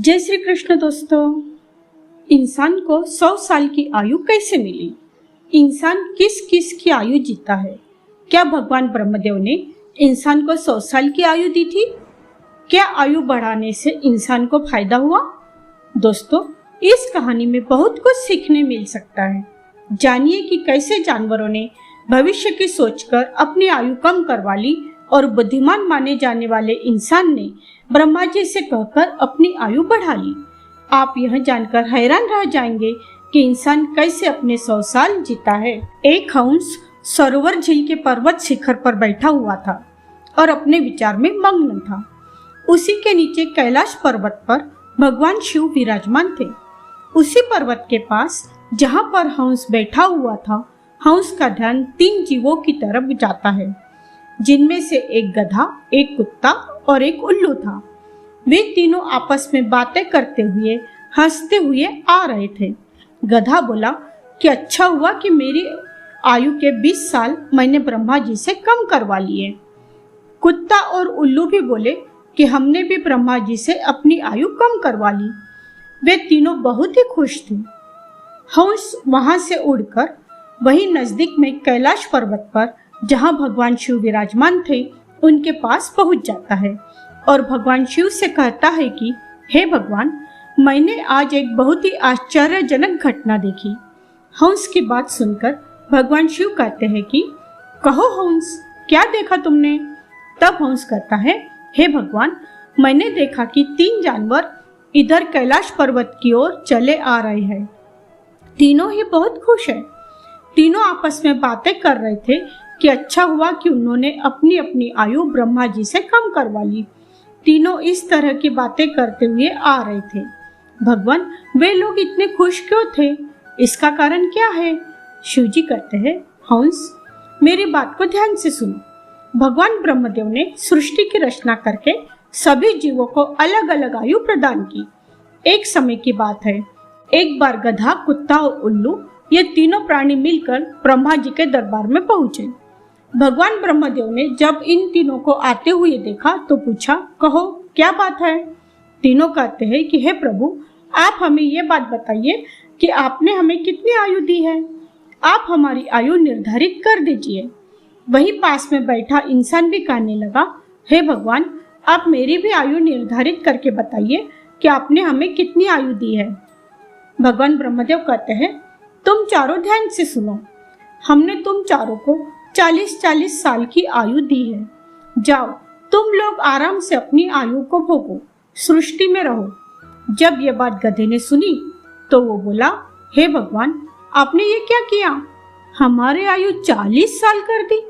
जय श्री कृष्ण दोस्तों। इंसान को 100 साल की आयु कैसे मिली? इंसान किस किस की आयु जीता है? क्या भगवान ब्रह्मदेव ने इंसान को 100 साल की आयु दी थी? क्या आयु बढ़ाने से इंसान को फायदा हुआ? दोस्तों, इस कहानी में बहुत कुछ सीखने मिल सकता है। जानिए कि कैसे जानवरों ने भविष्य की सोचकर अपनी आयु कम करवा ली और बुद्धिमान माने जाने वाले इंसान ने ब्रह्मा जी से कहकर अपनी आयु बढ़ा ली। आप यह जानकर हैरान रह जाएंगे कि इंसान कैसे अपने 100 साल जीता है। एक हंस सरोवर झील के पर्वत शिखर पर बैठा हुआ था और अपने विचार में मग्न था। उसी के नीचे कैलाश पर्वत पर भगवान शिव विराजमान थे। उसी पर्वत के पास जहाँ पर हंस बैठा हुआ था, हंस का ध्यान 3 जीवों की तरफ जाता है, जिनमें से एक गधा, एक कुत्ता और एक उल्लू था। वे तीनों आपस में बातें करते हुए हंसते हुए आ रहे थे। गधा बोला कि अच्छा हुआ कि मेरी आयु के 20 साल मैंने ब्रह्मा जी से कम करवा लिए। कुत्ता और उल्लू भी बोले कि हमने भी ब्रह्मा जी से अपनी आयु कम करवा ली। वे तीनों बहुत ही खुश थे। हंस वहां से उड़कर वही नजदीक में कैलाश पर्वत पर जहाँ भगवान शिव विराजमान थे उनके पास पहुंच जाता है और भगवान शिव से कहता है कि हे भगवान, मैंने आज एक बहुत ही आश्चर्यजनक घटना देखी। हंस की बात सुनकर भगवान शिव कहते हैं कि कहो हंस, क्या देखा तुमने? तब हंस कहता है, हे भगवान, मैंने देखा कि 3 जानवर इधर कैलाश पर्वत की ओर चले आ रहे हैं। तीनों ही बहुत खुश हैं। तीनों आपस में बातें कर रहे थे कि अच्छा हुआ कि उन्होंने अपनी अपनी आयु ब्रह्मा जी से कम करवा ली। तीनों इस तरह की बातें करते हुए आ रहे थे। भगवान, वे लोग इतने खुश क्यों थे? इसका कारण क्या है? शिव जी कहते हैं, हंस, मेरी बात को ध्यान से सुनो। भगवान ब्रह्मदेव ने सृष्टि की रचना करके सभी जीवों को अलग अलग आयु प्रदान की। एक समय की बात है, एक बार गधा, कुत्ता और उल्लू ये तीनों प्राणी मिलकर ब्रह्मा जी के दरबार में पहुंचे। भगवान ब्रह्मदेव ने जब इन तीनों को आते हुए देखा तो पूछा, कहो क्या बात है? तीनों कहते हैं कि हे प्रभु, आप हमें ये बात बताइए कि आपने हमें कितनी आयु दी है। आप हमारी आयु निर्धारित कर दीजिए। वहीं पास में बैठा इंसान भी कहने लगा, हे भगवान, आप मेरी भी आयु निर्धारित करके बताइए कि आपने हमें कितनी आयु दी है। भगवान ब्रह्मदेव कहते हैं, तुम चारों ध्यान से सुनो। हमने तुम चारों को 40-40 साल की आयु दी है। जाओ, तुम लोग आराम से अपनी आयु को भोगो, सृष्टि में रहो। जब ये बात गधे ने सुनी तो वो बोला, हे भगवान, आपने ये क्या किया? हमारी आयु 40 साल कर दी।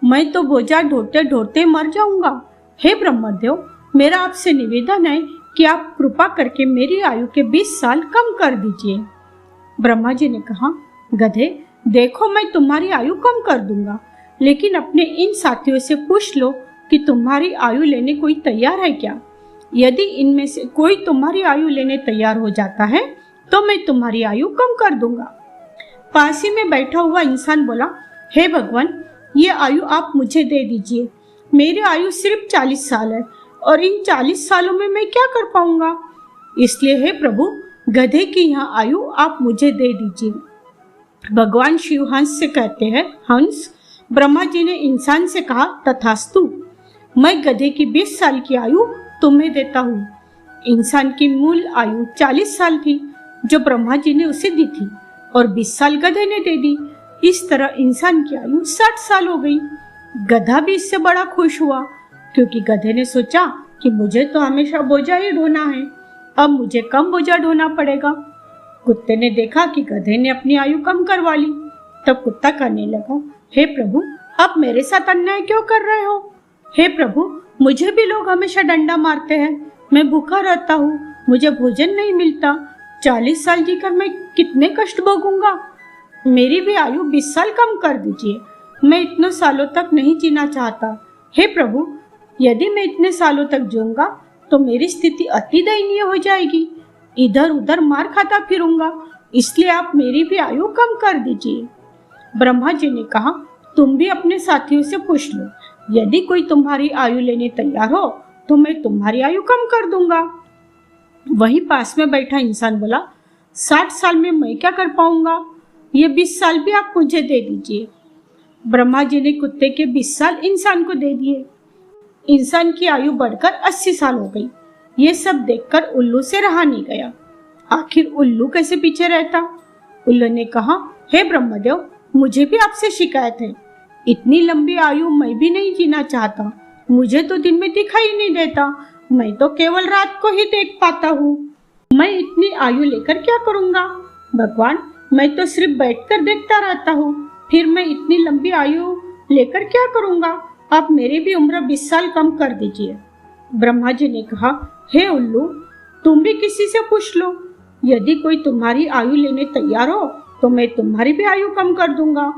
मैं तो बोझा ढोते ढोते मर जाऊंगा। हे ब्रह्मदेव, मेरा आपसे निवेदन है कि आप कृपा करके मेरी आयु के 20 साल कम कर दीजिए। ब्रह्मा जी ने कहा, गधे, देखो, मैं तुम्हारी आयु कम कर दूंगा, लेकिन अपने इन साथियों से पूछ लो कि तुम्हारी आयु लेने कोई तैयार है क्या? यदि इनमें से कोई तुम्हारी आयु लेने तैयार हो जाता है तो मैं तुम्हारी आयु कम कर दूंगा। पास ही में बैठा हुआ इंसान बोला, हे भगवान, ये आयु आप मुझे दे दीजिए। मेरी आयु सिर्फ 40 साल है और इन 40 सालों में मैं क्या कर पाऊंगा? इसलिए हे प्रभु, गधे की यह आयु आप मुझे दे दीजिए। भगवान शिव हंस से कहते हैं, हंस, ब्रह्मा जी ने इंसान से कहा, तथास्तु, मैं गधे की 20 साल की आयु तुम्हें देता हूँ। इंसान की मूल आयु 40 साल थी जो ब्रह्मा जी ने उसे दी थी और 20 साल गधे ने दे दी। इस तरह इंसान की आयु 60 साल हो गई। गधा भी इससे बड़ा खुश हुआ, क्योंकि गधे ने सोचा कि मुझे तो हमेशा बोझा ही ढोना है, अब मुझे कम बोझा ढोना पड़ेगा। कुत्ते ने देखा कि गधे ने अपनी आयु कम करवा ली। तब कुत्ता कहने लगा, हे प्रभु, आप मेरे साथ अन्याय क्यों कर रहे हो? हे प्रभु, मुझे भी लोग हमेशा डंडा मारते हैं। मैं भूखा रहता हूँ, मुझे भोजन नहीं मिलता। 40 साल जीकर मैं कितने कष्ट भोगूंगा। मेरी भी आयु 20 साल कम कर दीजिए। मैं इतने सालों तक नहीं जीना चाहता। हे प्रभु, यदि मैं इतने सालों तक जीऊंगा तो मेरी स्थिति अति दयनीय हो जाएगी। इधर उधर मार खाता फिरूंगा, इसलिए आप मेरी भी आयु कम कर दीजिए। ब्रह्मा जी ने कहा, तुम भी अपने साथियों से पूछ लो, यदि कोई तुम्हारी आयु लेने तैयार हो तो मैं तुम्हारी आयु कम कर दूंगा। वहीं पास में बैठा इंसान बोला, 60 साल में मैं क्या कर पाऊंगा, ये 20 साल भी आप मुझे दे दीजिए। ब्रह्मा जी ने कुत्ते के 20 साल इंसान को दे दिए। इंसान की आयु बढ़कर 80 साल हो गई। ये सब देखकर उल्लू से रहा नहीं गया। आखिर उल्लू कैसे पीछे रहता। उल्लू ने कहा, हे ब्रह्मदेव, मुझे भी आपसे शिकायत है। इतनी लंबी आयु मैं भी नहीं जीना चाहता। मुझे तो दिन में दिखाई नहीं देता, मैं तो केवल रात को ही देख पाता हूँ। मैं इतनी आयु लेकर क्या करूँगा। भगवान, मैं तो सिर्फ बैठकर देखता रहता हूँ, फिर मैं इतनी लंबी आयु लेकर क्या करूँगा। आप मेरी भी उम्र 20 साल कम कर दीजिए। ब्रह्मा जी ने कहा, हे उल्लू, तुम भी किसी से पूछ लो। यदि कोई तुम्हारी आयु लेने तैयार हो तो मैं तुम्हारी भी आयु कम कर दूंगा।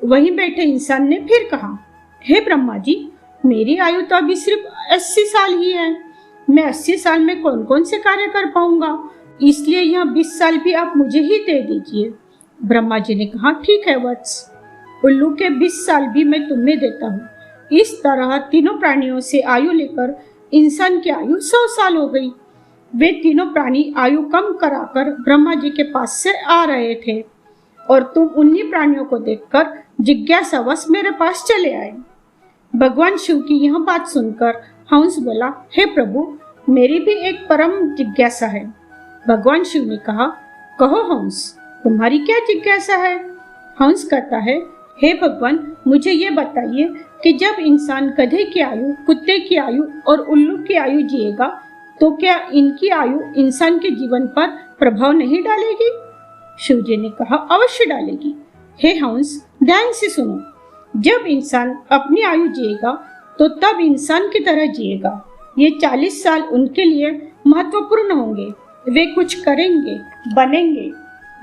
वहीं बैठे इंसान ने फिर कहा, हे ब्रह्मा जी, मेरी आयु तो अभी सिर्फ 80 साल ही है। मैं 80 साल में कौन कौन से कार्य कर पाऊंगा, इसलिए यह 20 साल भी आप मुझे ही दे दीजिए। ब्रह्मा जी ने कहा, ठीक है वत्स, उल्लू के 20 साल भी मैं तुम्हें देता हूँ। इस तरह तीनों प्राणियों से आयु लेकर इंसान की आयु 100 साल हो गई। वे तीनों प्राणी आयु कम कराकर ब्रह्मा जी के पास से आ रहे थे और तुम उन्हीं प्राणियों को देखकर जिज्ञासावश मेरे पास चले आए। भगवान शिव की यह बात सुनकर हंस बोला, हे प्रभु, मेरी भी एक परम जिज्ञासा है। भगवान शिव ने कहा, कहो हंस, तुम्हारी क्या जिज्ञासा है। हंस कहता है, हे भगवान, मुझे ये बताइए कि जब इंसान गधे की आयु, कुत्ते की आयु और उल्लू की आयु जिएगा तो क्या इनकी आयु इंसान के जीवन पर प्रभाव नहीं डालेगी। शिव जी ने कहा, अवश्य डालेगी। हे हंस, ध्यान से सुनो। जब इंसान अपनी आयु जिएगा तो तब इंसान की तरह जिएगा। ये 40 साल उनके लिए महत्वपूर्ण होंगे। वे कुछ करेंगे, बनेंगे।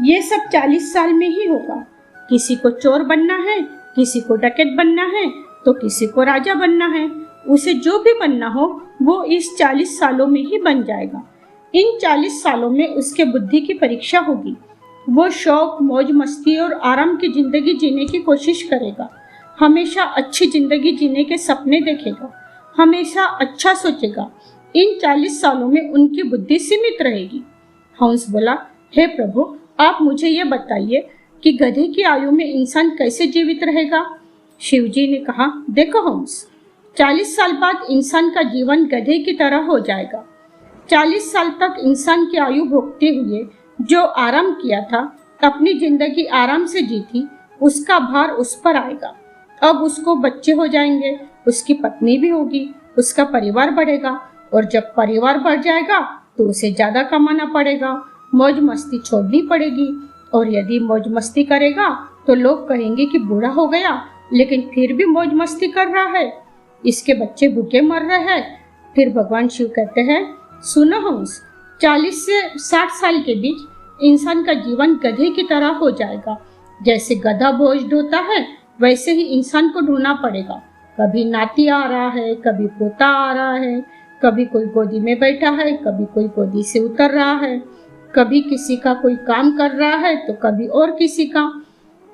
ये सब 40 साल में ही होगा। किसी को चोर बनना है, किसी को डकैत बनना है, तो किसी को राजा बनना है। उसे जो भी बनना हो वो इस 40 सालों में ही बन जाएगा। इन 40 सालों में उसके बुद्धि की परीक्षा होगी। वो शौक, मौज मस्ती और आराम की जिंदगी जीने की कोशिश करेगा। हमेशा अच्छी जिंदगी जीने के सपने देखेगा, हमेशा अच्छा सोचेगा। इन 40 सालों में उनकी बुद्धि सीमित रहेगी। हंस बोला, हे प्रभु, आप मुझे ये बताइए कि गधे की आयु में इंसान कैसे जीवित रहेगा। शिव जी ने कहा, देखो हंस, 40 साल बाद इंसान का जीवन गधे की तरह हो जाएगा। 40 साल तक इंसान की आयु भोगते हुए जो आराम किया था, अपनी जिंदगी आराम से जी थी, उसका भार उस पर आएगा। अब उसको बच्चे हो जाएंगे, उसकी पत्नी भी होगी, उसका परिवार बढ़ेगा और जब परिवार बढ़ जाएगा तो उसे ज्यादा कमाना पड़ेगा, मौज मस्ती छोड़नी पड़ेगी। और यदि मौज मस्ती करेगा तो लोग कहेंगे कि बूढ़ा हो गया लेकिन फिर भी मौज मस्ती कर रहा है, इसके बच्चे भूखे मर रहे हैं। फिर भगवान शिव कहते हैं, सुनो हंस, 40 से 60 साल के बीच इंसान का जीवन गधे की तरह हो जाएगा। जैसे गधा बोझ ढोता है वैसे ही इंसान को ढूंढना पड़ेगा। कभी नाती आ रहा है, कभी पोता आ रहा है, कभी कोई गोदी में बैठा है, कभी कोई गोदी से उतर रहा है, कभी किसी का कोई काम कर रहा है तो कभी और किसी का।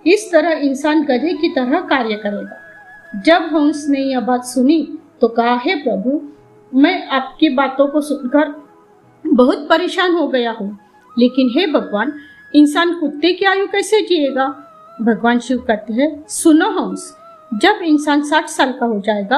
इस तरह इंसान गधे की तरह कार्य करेगा। जब हंस ने यह बात सुनी तो कहा, हे प्रभु, मैं आपकी बातों को सुनकर बहुत परेशान हो गया हूँ, लेकिन हे भगवान, इंसान कुत्ते की आयु कैसे जिएगा। भगवान शिव कहते हैं, सुनो हंस, जब इंसान 60 साल का हो जाएगा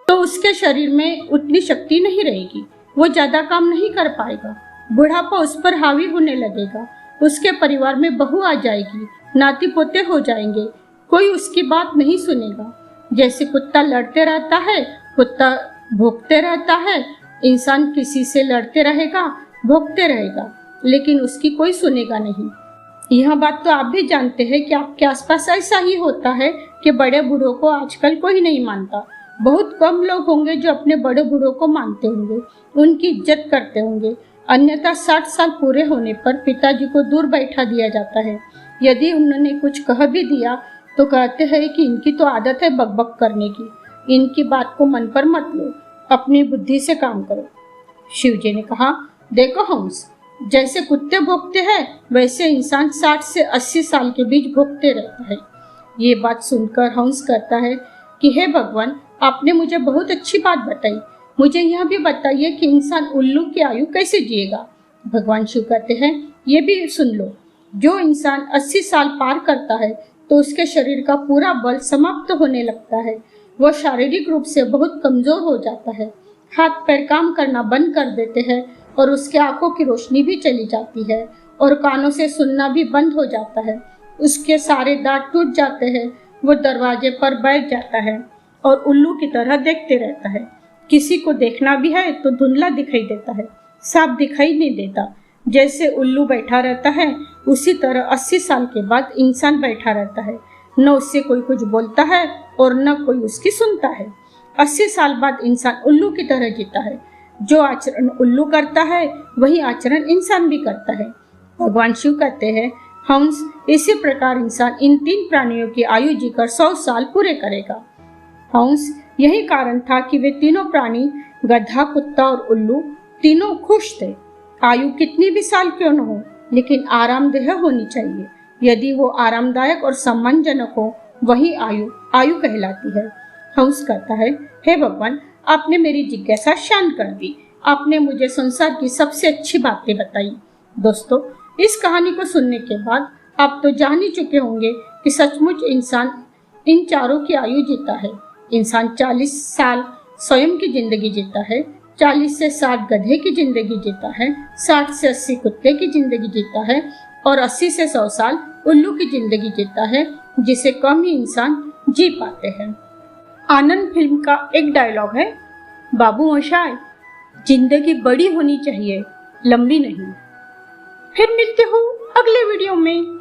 तो उसके शरीर में उतनी शक्ति नहीं रहेगी, वो ज्यादा काम नहीं कर पाएगा। बुढ़ापा उस पर हावी होने लगेगा, उसके परिवार में बहू आ जाएगी, नाती पोते हो जाएंगे, कोई उसकी बात नहीं सुनेगा। जैसे कुत्ता लड़ते रहता है, कुत्ता भौंकते रहता है, इंसान किसी से लड़ते रहेगा, भौंकते रहेगा, लेकिन उसकी कोई सुनेगा नहीं। यह बात तो आप भी जानते हैं कि आपके आसपास ऐसा ही होता है कि बड़े बूढ़ों को आजकल कोई नहीं मानता। बहुत कम लोग होंगे जो अपने बड़े बूढ़ों को मानते होंगे, उनकी इज्जत करते होंगे। अन्यथा 60 साल पूरे होने पर पिताजी को दूर बैठा दिया जाता है। यदि उन्होंने कुछ कह भी दिया तो कहते हैं कि इनकी तो आदत है बकबक करने की, इनकी बात को मन पर मत लो, अपनी बुद्धि से काम करो। शिव जी ने कहा, देखो हंस, जैसे कुत्ते भौंकते हैं वैसे इंसान 60 से 80 साल के बीच भौंकते रहता है। ये बात सुनकर हंस कहता है कि हे भगवान, आपने मुझे बहुत अच्छी बात बताई। मुझे यह भी बताइए कि इंसान उल्लू की आयु कैसे जिएगा। भगवान शिव कहते हैं, ये भी सुन लो। जो इंसान 80 साल पार करता है तो उसके शरीर का पूरा बल समाप्त होने लगता है। वह शारीरिक रूप से बहुत कमजोर हो जाता है, हाथ पैर काम करना बंद कर देते हैं और उसके आंखों की रोशनी भी चली जाती है और कानों से सुनना भी बंद हो जाता है। उसके सारे दांत टूट जाते हैं। वो दरवाजे पर बैठ जाता है और उल्लू की तरह देखते रहता है। किसी को देखना भी है तो धुंधला दिखाई देता है, साफ दिखाई नहीं देता। जैसे उल्लू बैठा रहता है उसी तरह 80 साल के बाद इंसान बैठा रहता है। न उससे कोई कुछ बोलता है और न कोई उसकी सुनता है। 80 साल बाद इंसान उल्लू की तरह जीता है। जो आचरण उल्लू करता है वही आचरण इंसान भी करता है। भगवान शिव कहते हैं, हंस, इसी प्रकार इंसान इन 3 प्राणियों की आयु जीकर 100 साल पूरे करेगा। हंस, यही कारण था कि वे तीनों प्राणी, गधा, कुत्ता और उल्लू, तीनों खुश थे। आयु कितनी भी साल क्यों न हो, लेकिन आरामदेह होनी चाहिए। यदि वो आरामदायक और सम्मानजनक हो, वही आयु कहलाती है। हंस कहता है, हे भगवान, आपने मेरी जिज्ञासा शांत कर दी। आपने मुझे संसार की सबसे अच्छी बातें बताई। दोस्तों, इस कहानी को सुनने के बाद आप तो जान ही चुके होंगे कि सचमुच इंसान इन चारों की आयु जीता है। इंसान 40 साल स्वयं की जिंदगी जीता है, 40 से 60 गधे की जिंदगी जीता है, 60 से 80 कुत्ते की जिंदगी जीता है और 80 से 100 साल उल्लू की जिंदगी जीता है, जिसे कम ही इंसान जी पाते हैं। आनंद फिल्म का एक डायलॉग है, बाबू मोशाय, जिंदगी बड़ी होनी चाहिए, लंबी नहीं। फिर मिलते हो अगले वीडियो में।